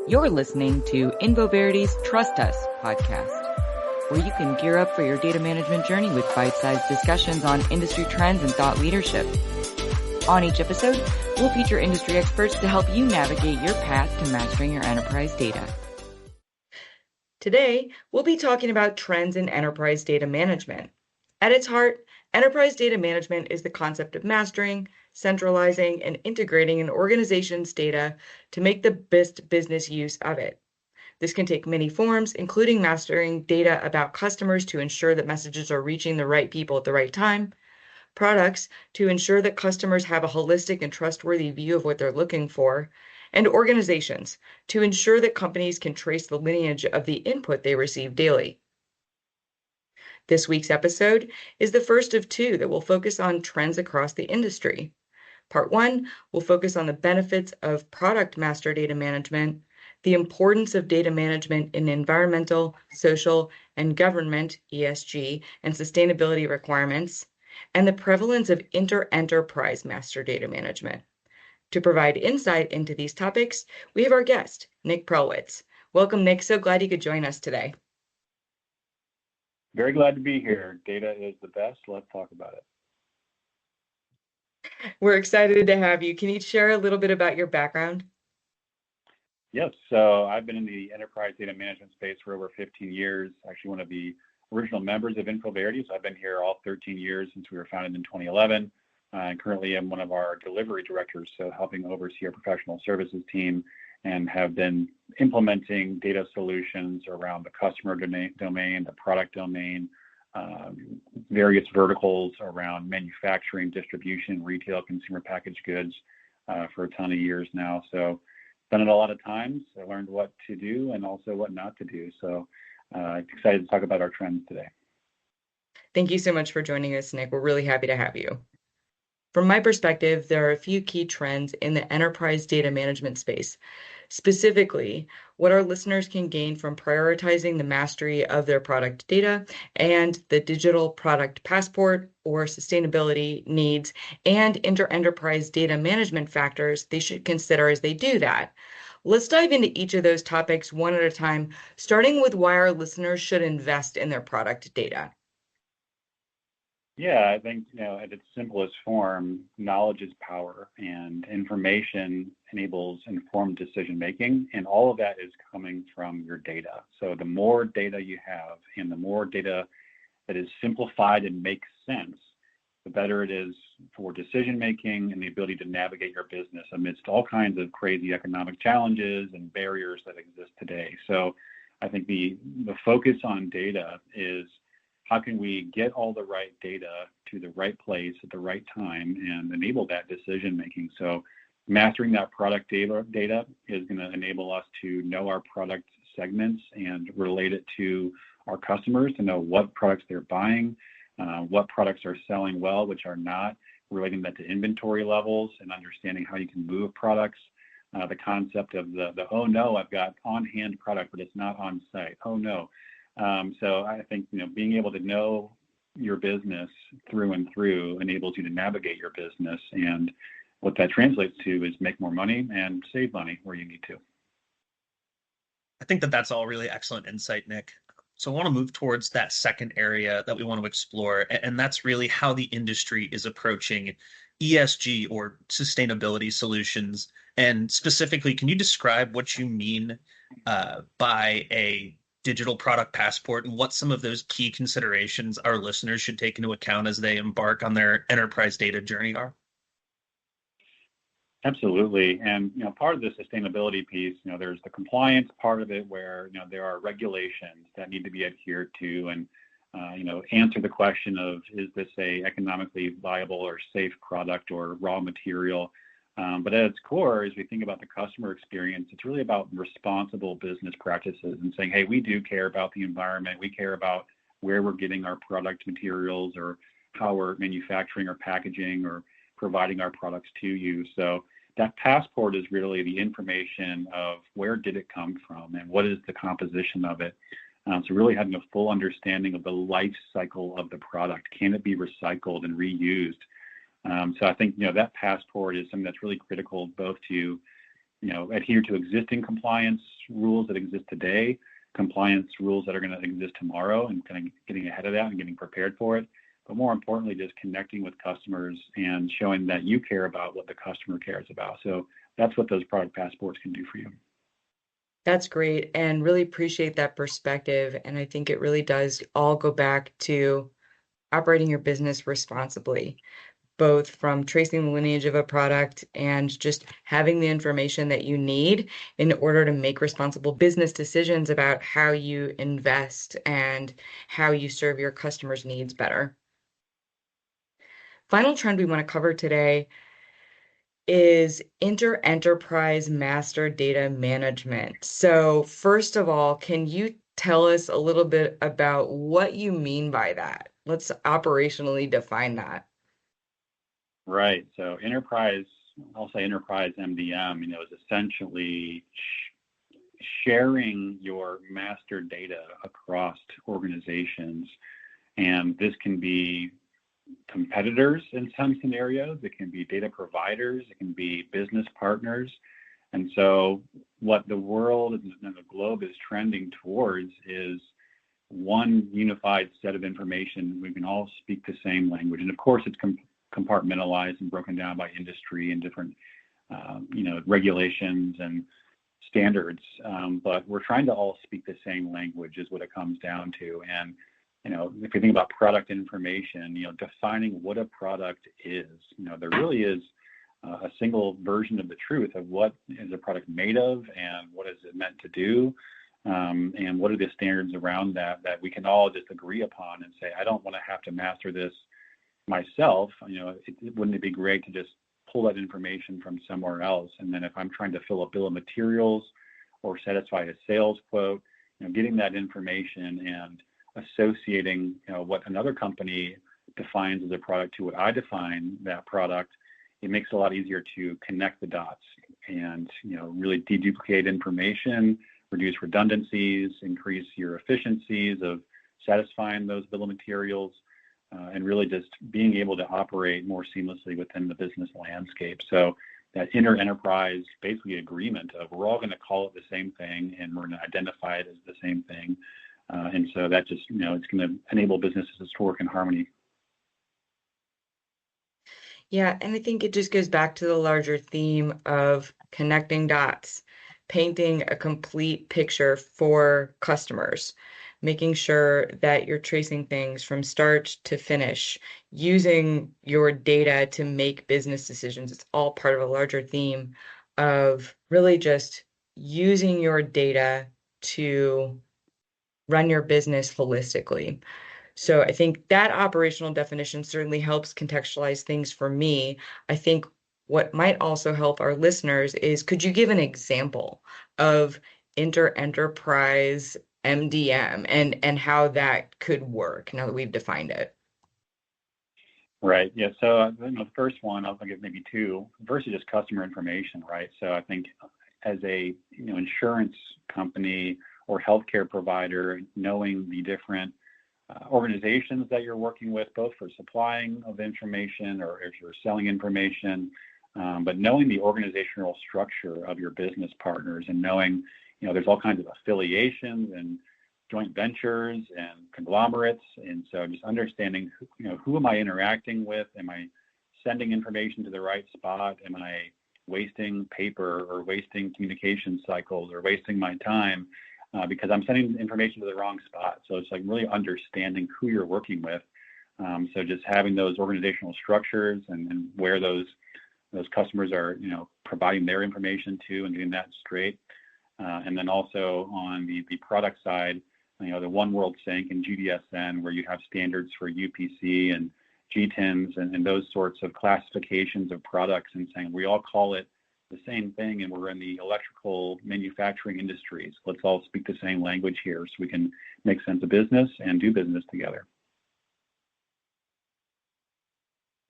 You're listening to Infoverity's Trust Us podcast, where you can gear up for your data management journey with bite-sized discussions on industry trends and thought leadership. On each episode, we'll feature industry experts to help you navigate your path to mastering your enterprise data. Today, we'll be talking about trends in enterprise data management. At its heart, enterprise data management is the concept of mastering, centralizing, and integrating an organization's data to make the best business use of it. This can take many forms, including mastering data about customers to ensure that messages are reaching the right people at the right time, products to ensure that customers have a holistic and trustworthy view of what they're looking for, and organizations to ensure that companies can trace the lineage of the input they receive daily. This week's episode is the first of two that will focus on trends across the industry. Part 1 will focus on the benefits of product master data management, the importance of data management in environmental, social, and government (ESG) and sustainability requirements, and the prevalence of inter-enterprise master data management. To provide insight into these topics, we have our guest, Nick Prellwitz. Welcome, Nick. So glad you could join us today. Very glad to be here. Data is the best. Let's talk about it. We're excited to have you. Can you share a little bit about your background? Yes. So I've been in the enterprise data management space for over 15 years. Actually, one of the original members of Infoverity. So I've been here all 13 years since we were founded in 2011. And currently I'm one of our delivery directors, so helping oversee our professional services team, and have been implementing data solutions around the customer domain, the product domain, various verticals around manufacturing, distribution, retail, consumer packaged goods for a ton of years now. So done it a lot of times. I learned what to do and also what not to do. So excited to talk about our trends today. Thank you so much for joining us, Nick. We're really happy to have you. From my perspective, there are a few key trends in the enterprise data management space. Specifically, what our listeners can gain from prioritizing the mastery of their product data and the digital product passport or sustainability needs and inter-enterprise data management factors they should consider as they do that. Let's dive into each of those topics one at a time, starting with why our listeners should invest in their product data. Yeah, I think, at its simplest form, knowledge is power, and information enables informed decision making, and all of that is coming from your data. So the more data you have and the more data that is simplified and makes sense, the better it is for decision making and the ability to navigate your business amidst all kinds of crazy economic challenges and barriers that exist today. So I think the focus on data is, how can we get all the right data to the right place at the right time and enable that decision making? So mastering that product data is going to enable us to know our product segments and relate it to our customers, to know what products they're buying, what products are selling well, which are not, relating that to inventory levels and understanding how you can move products. The concept of the oh no, I've got on-hand product, but it's not on site. Oh no. So I think, being able to know your business through and through enables you to navigate your business. And what that translates to is make more money and save money where you need to. I think that's all really excellent insight, Nick. So I want to move towards that second area that we want to explore, and that's really how the industry is approaching ESG or sustainability solutions. And specifically, can you describe what you mean by a digital product passport and what some of those key considerations our listeners should take into account as they embark on their enterprise data journey are? Absolutely. And, part of the sustainability piece, there's the compliance part of it where, there are regulations that need to be adhered to and, answer the question of, is this a economically viable or safe product or raw material? But at its core, as we think about the customer experience, it's really about responsible business practices and saying, hey, we do care about the environment. We care about where we're getting our product materials or how we're manufacturing or packaging or providing our products to you. So that passport is really the information of where did it come from and what is the composition of it. So really having a full understanding of the life cycle of the product. Can it be recycled and reused? So I think, that passport is something that's really critical both to, adhere to existing compliance rules that exist today, compliance rules that are going to exist tomorrow, and kind of getting ahead of that and getting prepared for it. But more importantly, just connecting with customers and showing that you care about what the customer cares about. So that's what those product passports can do for you. That's great, and really appreciate that perspective. And I think it really does all go back to operating your business responsibly, both from tracing the lineage of a product and just having the information that you need in order to make responsible business decisions about how you invest and how you serve your customers' needs better. Final trend we want to cover today is inter-enterprise master data management. So first of all, can you tell us a little bit about what you mean by that? Let's operationally define that. Right. So I'll say enterprise MDM, is essentially sharing your master data across organizations. And this can be competitors in some scenarios, it can be data providers, it can be business partners. And so what the world and the globe is trending towards is one unified set of information. We can all speak the same language. And of course, it's compartmentalized and broken down by industry and different, regulations and standards. But we're trying to all speak the same language is what it comes down to. And if you think about product information, defining what a product is, there really is a single version of the truth of what is a product made of and what is it meant to do, and what are the standards around that we can all just agree upon and say, I don't want to have to master this myself. Wouldn't it be great to just pull that information from somewhere else? And then if I'm trying to fill a bill of materials or satisfy a sales quote, getting that information and associating what another company defines as a product to what I define that product, it makes it a lot easier to connect the dots and really deduplicate information, reduce redundancies, increase your efficiencies of satisfying those bill of materials, and really just being able to operate more seamlessly within the business landscape. So that inter-enterprise basically agreement of we're all going to call it the same thing and we're going to identify it as the same thing. And so that just, it's going to enable businesses to work in harmony. Yeah, and I think it just goes back to the larger theme of connecting dots, painting a complete picture for customers, making sure that you're tracing things from start to finish, using your data to make business decisions. It's all part of a larger theme of really just using your data to run your business holistically. So I think that operational definition certainly helps contextualize things for me. I think what might also help our listeners is, could you give an example of inter-enterprise MDM and how that could work now that we've defined it? Right. Yeah. So the first one, I'll give maybe two. First is just customer information, right? So I think as a insurance company or healthcare provider, knowing the different organizations that you're working with, both for supplying of information or if you're selling information, but knowing the organizational structure of your business partners and knowing, there's all kinds of affiliations and joint ventures and conglomerates. And so just understanding, who am I interacting with? Am I sending information to the right spot? Am I wasting paper or wasting communication cycles or wasting my time because I'm sending information to the wrong spot? So it's like really understanding who you're working with. So just having those organizational structures and where those customers are, providing their information to and getting that straight. And then also on the product side, the One World Sync and GDSN, where you have standards for UPC and GTINs and those sorts of classifications of products, and saying we all call it the same thing and we're in the electrical manufacturing industries. Let's all speak the same language here so we can make sense of business and do business together.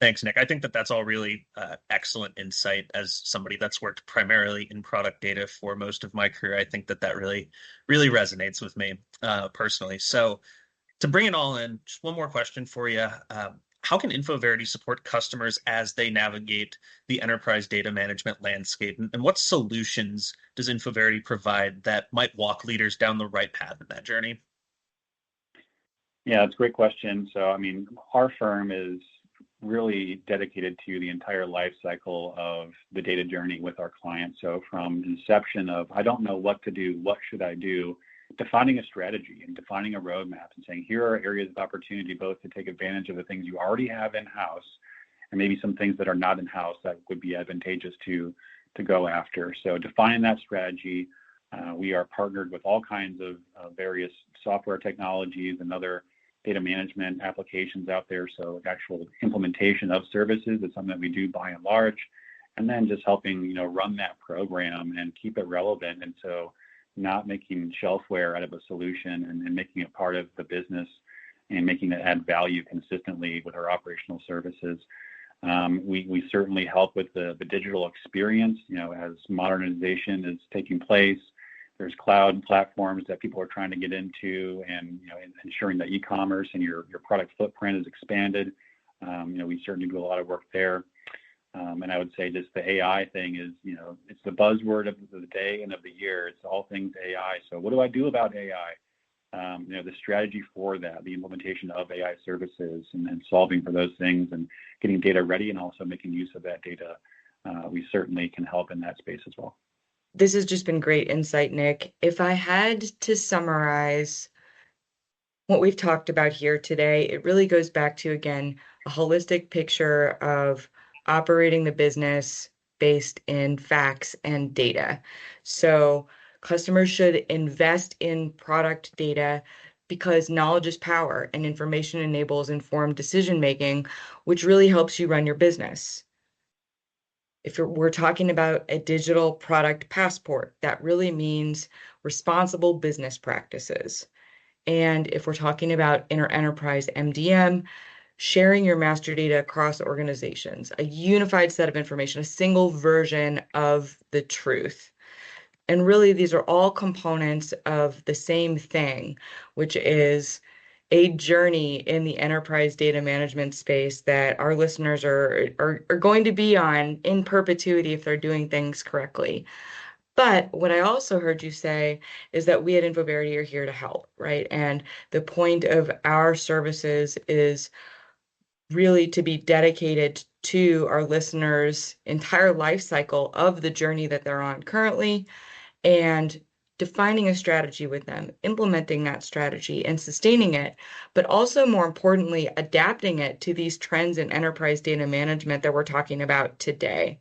Thanks, Nick. I think that's all really excellent insight. As somebody that's worked primarily in product data for most of my career, I think that really, really resonates with me personally. So to bring it all in, just one more question for you. how can Infoverity support customers as they navigate the enterprise data management landscape? And what solutions does Infoverity provide that might walk leaders down the right path in that journey? Yeah, that's a great question. So, I mean, our firm is really dedicated to the entire life cycle of the data journey with our clients. So from inception of, I don't know what to do, what should I do, defining a strategy and defining a roadmap and saying, here are areas of opportunity both to take advantage of the things you already have in-house and maybe some things that are not in-house that would be advantageous to go after. So defining that strategy, we are partnered with all kinds of various software technologies and other data management applications out there. So actual implementation of services is something that we do by and large, and then just helping, run that program and keep it relevant. And so not making shelfware out of a solution and making it part of the business and making it add value consistently with our operational services. We certainly help with the digital experience, as modernization is taking place. There's cloud platforms that people are trying to get into, and ensuring that e-commerce and your product footprint is expanded. We certainly do a lot of work there. And I would say just the AI thing is, it's the buzzword of the day and of the year. It's all things AI. So what do I do about AI? The strategy for that, the implementation of AI services and solving for those things and getting data ready and also making use of that data. We certainly can help in that space as well. This has just been great insight, Nick. If I had to summarize what we've talked about here today, it really goes back to, again, a holistic picture of operating the business based in facts and data. So customers should invest in product data because knowledge is power and information enables informed decision making, which really helps you run your business. If we're talking about a digital product passport, that really means responsible business practices. And if we're talking about inter-enterprise MDM, sharing your master data across organizations, a unified set of information, a single version of the truth. And really, these are all components of the same thing, which is a journey in the enterprise data management space that our listeners are going to be on in perpetuity if they're doing things correctly. But what I also heard you say is that we at Infoverity are here to help, right? And the point of our services is really to be dedicated to our listeners' entire life cycle of the journey that they're on currently, and defining a strategy with them, implementing that strategy and sustaining it, but also more importantly, adapting it to these trends in enterprise data management that we're talking about today.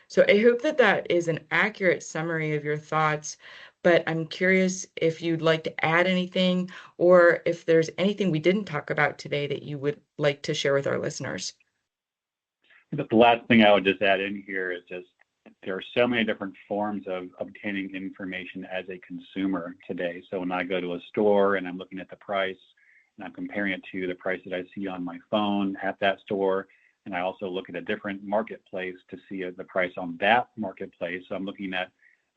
So I hope that that is an accurate summary of your thoughts, but I'm curious if you'd like to add anything or if there's anything we didn't talk about today that you would like to share with our listeners. But the last thing I would just add in here is just there are so many different forms of obtaining information as a consumer today. So when I go to a store and I'm looking at the price and I'm comparing it to the price that I see on my phone at that store, and I also look at a different marketplace to see the price on that marketplace. So I'm looking at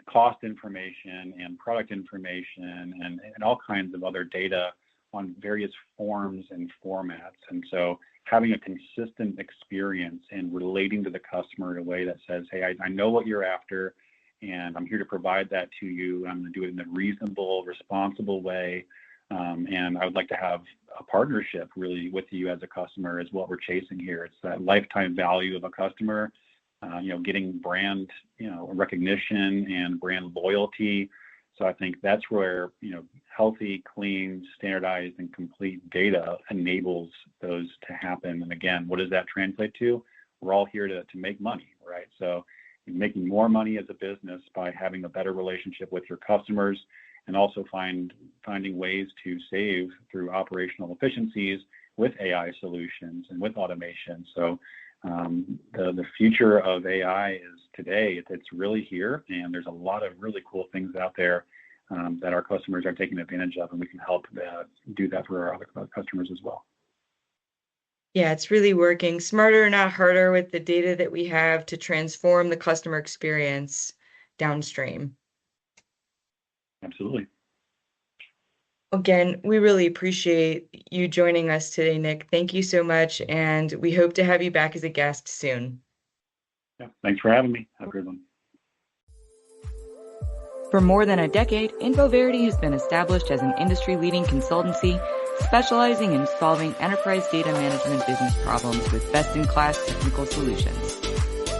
cost information and product information and all kinds of other data on various forms and formats. And so having a consistent experience and relating to the customer in a way that says, hey, I know what you're after, and I'm here to provide that to you. I'm going to do it in a reasonable, responsible way. And I would like to have a partnership really with you as a customer is what we're chasing here. It's that lifetime value of a customer, getting brand, recognition and brand loyalty. So I think that's where, healthy, clean, standardized, and complete data enables those to happen. And again, what does that translate to? We're all here to make money, right? So you're making more money as a business by having a better relationship with your customers, and also finding ways to save through operational efficiencies with AI solutions and with automation. So the future of AI is today. It's really here, and there's a lot of really cool things out there that our customers are taking advantage of, and we can help do that for our other customers as well. Yeah, it's really working smarter, not harder, with the data that we have to transform the customer experience downstream. Absolutely. Again, we really appreciate you joining us today, Nick. Thank you so much, and we hope to have you back as a guest soon. Yeah, thanks for having me. Have a good one. For more than a decade, Infoverity has been established as an industry-leading consultancy specializing in solving enterprise data management business problems with best-in-class technical solutions.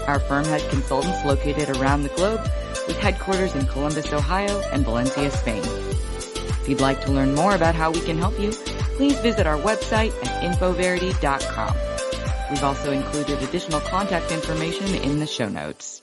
Our firm has consultants located around the globe with headquarters in Columbus, Ohio and Valencia, Spain. If you'd like to learn more about how we can help you, please visit our website at infoverity.com. We've also included additional contact information in the show notes.